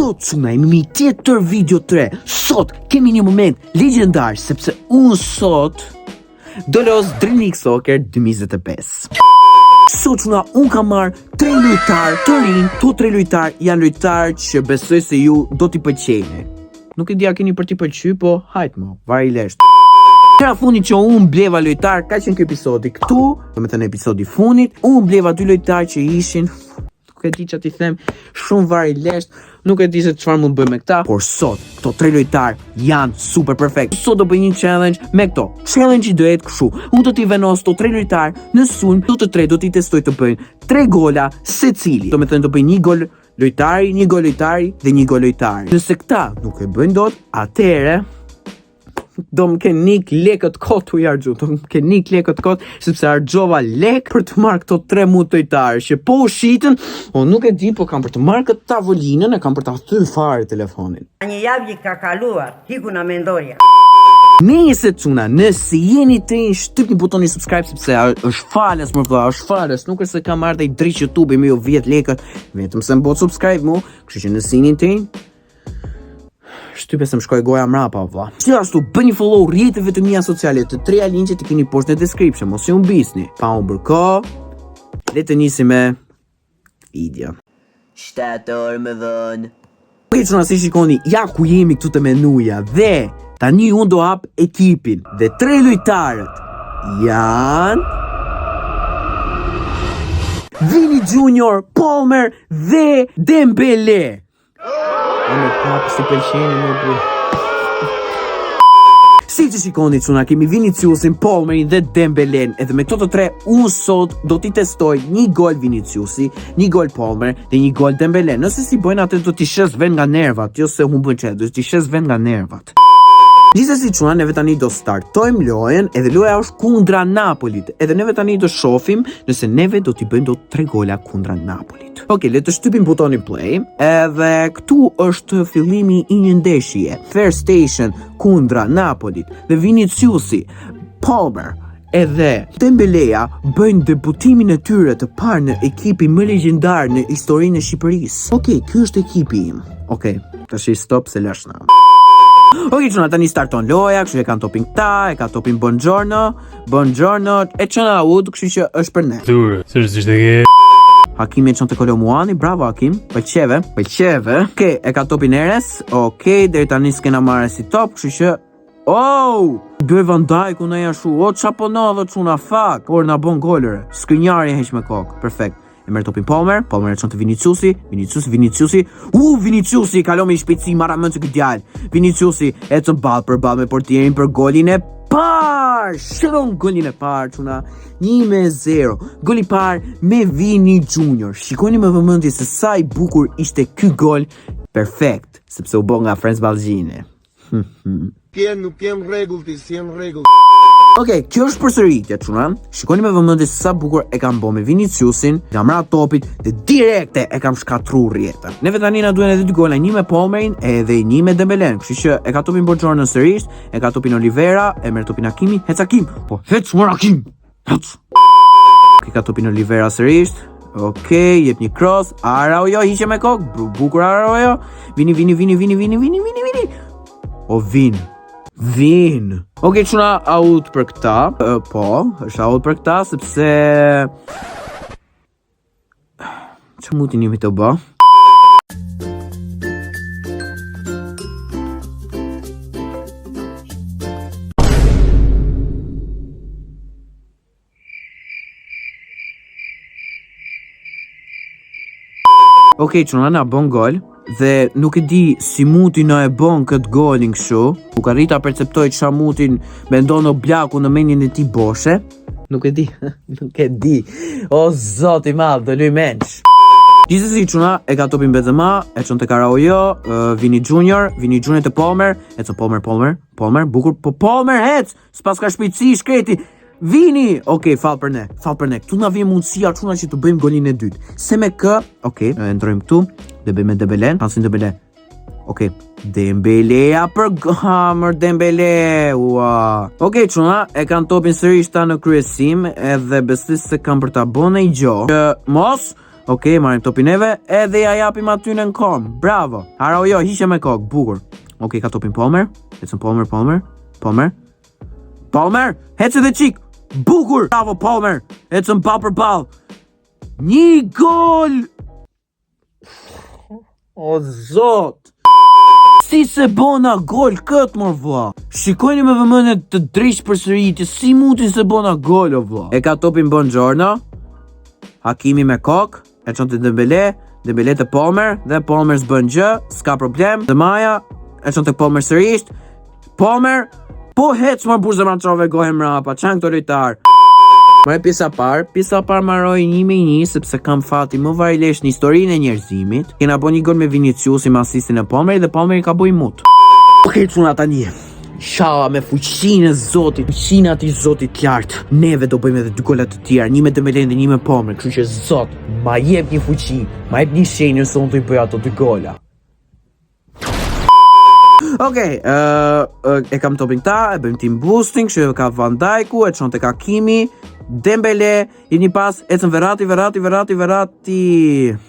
Sot çuna mi tjetër video 3. Sot kemi një moment legjendar sepse unë sot do los Drinix Soccer 2025. Sot çuna unë kam marrë 3 lojtar të rinj, to 3 lojtar janë lojtar që besoj se ju do t'i pëlqejnë. Nuk e di a keni për t'i pëlqyer, po hajt mo, vari lesht. Kra fundit që unë bleva lojtar, ka qenë kjo episodi këtu, do me thënë episodi fundit, unë bleva 2 lojtar që ishin, nuk e di që t'i them, shumë vari lesht, nuk e di se çfarë mund bëj me këta, por sot, këto 3 lojtar janë super perfekt. Sot do bëj një challenge me këto. Challenge i do jetë kështu. Unë do t'i venos këto 3 lojtar në sulm, do të 3 do t'i testoj të bëjnë 3 gola secili. Do me thënë do bëj 1 gol lojtari, 1 gol lojtari dhe 1 gol lojtari. Nëse këta nuk e bëjnë dot, atëre do më kenë nik lekët kot të jargju, do më kenë nik lekët kot, sepse argjova lek për të marrë këto 3 mutojtarë, që po u shitën, o nuk e di, po kam për të marrë këtë tavolinën, e kam për të thyrë fare telefonin. Një javë ka kaluar, hiku na mendoria. Nëse çuna, nëse jeni të shtypni butonin subscribe sepse është falas më vëlla, është falas, nuk është se kam marrë dhe i driq YouTube me jo 10 lekët, vetëm se më bot subscribe mu, kështu që nëse jeni të shtype se më shkoj goja mrapa, vlla. Gjithashtu, bëni follow rrjeteve të mia sociale, të 3 linqet i keni poshtë në description, mos ju mbisni. Pa u bërko, le të nisim me video. 7 orë më dhënë. Okej, çuna, si shikoni, ja ku jemi këtu të menuja, dhe tani unë do hap ekipin, dhe 3 lojtarët janë Vini Junior, Palmer dhe Dembele. Në kapë si pëlqeni më bu. Si që shikoni çuna, kemi Viniciusin, Palmerin dhe Dembelen. Edhe me këto të 3, unë sot do t'i testoj 1 gol Viniciusi, 1 gol Palmer dhe 1 gol Dembelen. Nëse si bojnë atë do t'i shes vend nga nervat, jo se humbën qetë, do t'i shes vend nga nervat. Gjithsesi çuna, neve tani do startojmë lojën, edhe loja është kundra Napolit. Edhe neve tani do shohim nëse neve do t'i bëjmë dot 3 gola kundra Napolit. Okej, le të shtypim butonin play. Edhe këtu është fillimi i një ndeshjeje. First Station kundra Napolit dhe Viniciusi, Palmer edhe Dembeleja bëjnë debutimin e tyre të parë në ekipin më legjendar në historinë e Shqipërisë. Okej, ky është ekipi im. Okej, tash i stop se lashna. Okej, çuna, tani starton loja, kështu e kanë topin këta, e ka topin Buongiorno, e çona ud, kështu që është për ne. Seriozisht e ke? Hakimi e çon te Kolomuani, bravo Hakim, pëlqeve. Okej, e ka topin Eres, okej, deri tani s'kena marrë si top, kështu që Bëj Van Dijk unë ja shu, çapo no dhe çuna fak, por na bën golëre. Skrinjari heq me kokë, perfekt. E merr topin Palmer e çon te Viniciusi. Viniciusi kalon me shpejtësi, marrë mend se ky djalë. Viniciusi ecën ball për ball me portierin për golin e parë. Shikon golin e parë çuna, 1-0. Goli i parë me Vini Junior. Shikoni me vëmendje se sa i bukur ishte ky gol. Perfekt, sepse u bë nga Frans Ballgjine. Nuk jem rregull, si jem rregull. Okej, kjo është përsëritja çuna. Shikoni me vëmendje se sa bukur e kam bë me Viniciusin, kam marrë topit dhe direkte e kam shkatruar rrjetën. Neve tani na duhen edhe 2 gola, 1 me Palmerin edhe 1 me Dembelen. Kështu që e ka topin Buongiorno sërish, e ka topin Olivera, e merr topin Hakimi, hec Hakim. Po, hec mor Hakim. Hec. E ka topin Olivera sërish. Okej, jep një cross. Araujo hiqe me kokë, bukur Araujo. Vini. O Vin. Okej, çuna, out për këta. Po, është out për këta sepse ç'u mundi nimi të bë. Okej, çuna, na bën gol. Dhe nuk e di si muti na e bën këtë golin kështu. Nuk arrita perceptoj çfarë mutin mendon Oblaku në mendjen e tij boshe. Nuk e di. O zoti i madh, do luj menç. Gjithsesi çuna, e ka topin Benzema, e çon te Araujo, Vini Junior te Palmer, Palmer, bukur, po Palmer hec, s'pas ka shpejtësi shkreti. Vini, okej, fal për ne. Këtu na vjen mundësia çuna që të bëjmë golin e dytë. Se me kë, okej, e ndrojmë këtu. Dhe bëjmë me Dembelen, Hansin Dembele. Okej, Dembeleja për hamër Dembele. Ua. Okej, çuna, e kanë topin sërish ta në kryesim, edhe besoj se kanë për ta bënë një gjë. Mos Okej, marrim topin neve, edhe ja japim aty në kom. Bravo. Haro jo, hiqe me kokë, bukur. Okej, ka topin Palmer. Ecën Palmer, hecë dhe qik. Bukur. Bravo Palmer. Ecën ball për ball. Një gol. O zot. Si se bona gol këtë mor vlla. Shikojni me vëmendje të drish për sëritje, si mundi se bona gol o vlla. E ka topin Buongiorno. Hakimi me kokë. E çon te Dembele te Palmer dhe Palmer s'bën gjë, s'ka problem. De Maja e çon te Palmer sërish. Palmer po hec më burza mançove gohem rapa. Çan këto lojtar. Më pjesa parë marroi 1-1 sepse kam fati më varilesh në historinë e njerëzimit. Kena bo një gol me Vinicius me asistin e Palmer dhe Palmer i ka boj mut. Okej, çuna tani. Inshallah me fuqinë e Zotit, fuqinë ati Zotit lartë, neve do bëjmë edhe 2 gola të tjera, një me Dembele dhe një me Palmer, kështu që Zot, ma jep një fuqi, ma jep një shenjë nëse unë të i bëj ato 2 gola. Okej, e kam topin ta, e bëjmë team boosting, që ka Van Dijku, e çon tek Hakimi, Dembele, i një pas, ecën Verratti.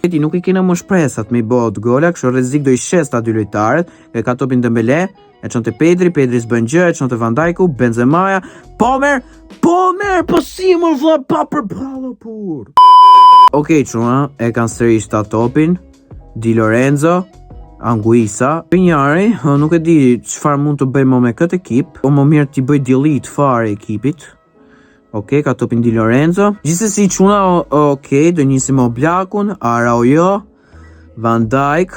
Eti nuk i kena më shpresat me i bot gola, kështu rrezik do i shes ta 2 lojtarët, e ka topin Dembele, e çon te Pedri s'bën gjë, e çon te Van Dijku, Benzemaja, Palmer, po si më vlla pa për ballo pur. Okej, çuna, e kanë sërish ta topin, Di Lorenzo, Anguissa, Pinjari, nuk e di çfarë mund të bëjmë me këtë ekip, o më mirë t'i bëj delete fare ekipit. Okej, ka topin Di Lorenzo. Gjithsesi çuna, okej, do nisim Oblakun, Araujo, Van Dijk,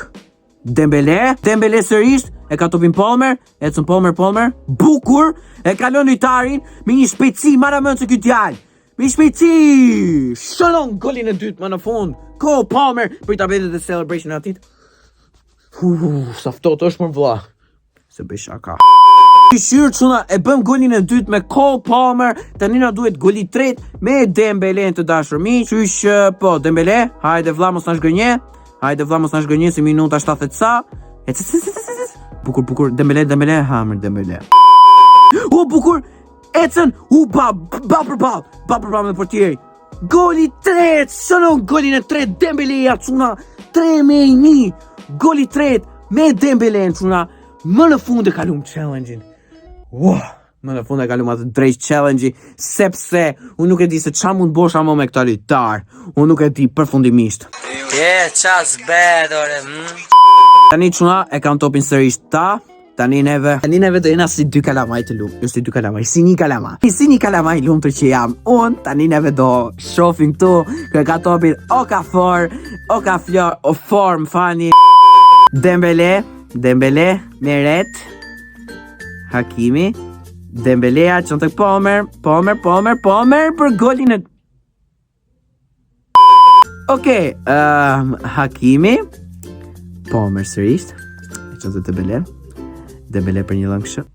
Dembele sërish, e ka topin Palmer, ecën Palmer, bukur, e kalon lojtarin me një shpejtësi maramën se ky djalë. Me shpejtësi, shënon golin e dytë më në fund. Ko Palmer për ta bërë dhe celebration atit. Sa ftohtë është më vlla. Se bëj shaka. Shqyrë çuna, e bëm golin e dytë me Cole Palmer, tani na duhet goli 3 me Dembele të dashur miq. Qysh po Dembele, hajde vlla mos na shgënje si minuta 70 sa. Bukur, Dembele, hamër Dembele. O bukur, ecën, ball për ball me portieri. Goli 3, shënon golin e 3 Dembele çuna, 3-1. Goli 3 me Dembele çuna. Më në fund e kalum challenge-in. Më në fund e kalum atë drejt challenge-i, sepse unë nuk e di se qa mund bosha më me këta lojtar. Unë nuk e di përfundimisht. Qas bad ore. Tani çuna e kam topin sërish ta. Tani neve do jena si 2 kalamaj të lumë. Jo si 2 kalamaj, si një kalamaj. Si një kalamaj lumë të që jam. Unë tani neve do shofin këtu. Kë ka topin o ka flor, o form fani. Dembele, Meret, Hakimi, Dembelea çon tek Palmer për golin e... Okej, Hakimi, Palmer sërish, e çon tek Dembele për një lëngshë.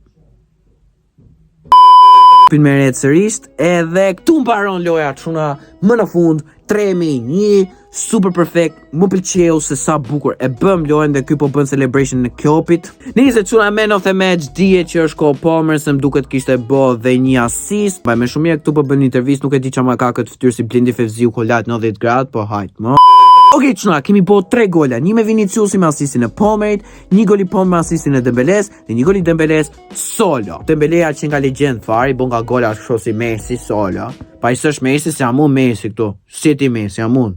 Pin Meret sërish, edhe këtu mbaron loja çuna më në fund, 3-1, super perfect, më pëlqeu se sa bukur e bëm lojën dhe ky po bën celebration në Kjopit. Nice çuna man of the match, dihet që është Cole Palmer, se më duket kishte bë dhe një assist. Mbaj më shumë mirë këtu po bën intervistë, nuk e di çama ka këtë fytyrë si Blendi Fevziu kolat 90 gradë, po hajt më. Okej çuna, kemi bo 3 gola, një me Vinicius me asistin e Palmerit, një gol i Palmer me asistin e Dembeles dhe një gol i Dembeles solo. Dembelea që nga legjend fare, bon nga gola kështu si Messi solo. Pa i s'është Messi, se jam unë Messi këtu. Si ti Messi, jam unë.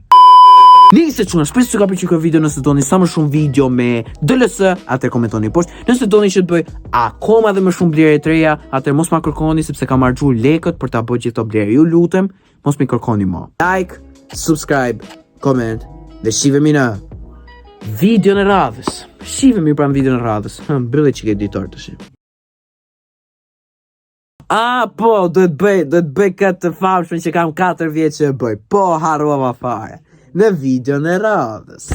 Nice çuna, shpresoj që ka pëlqyer ky video. Nëse doni sa më shumë video me DLC, atëherë komentoni poshtë. Nëse doni që të bëj akoma dhe më shumë blerje të reja, atëherë mos ma kërkoni sepse kam harxuar lekët për ta bërë gjithë këto blerje. Ju lutem, mos më kërkoni më. Like, subscribe, comment dhe shihemi në videon e radhës. Shihemi pranë videon e radhës. Mbylli çike editor tash. Po, do të bëj këtë famshme që kam 4 vjeç që e bëj. Po, harrova fare. Në videon e radhës.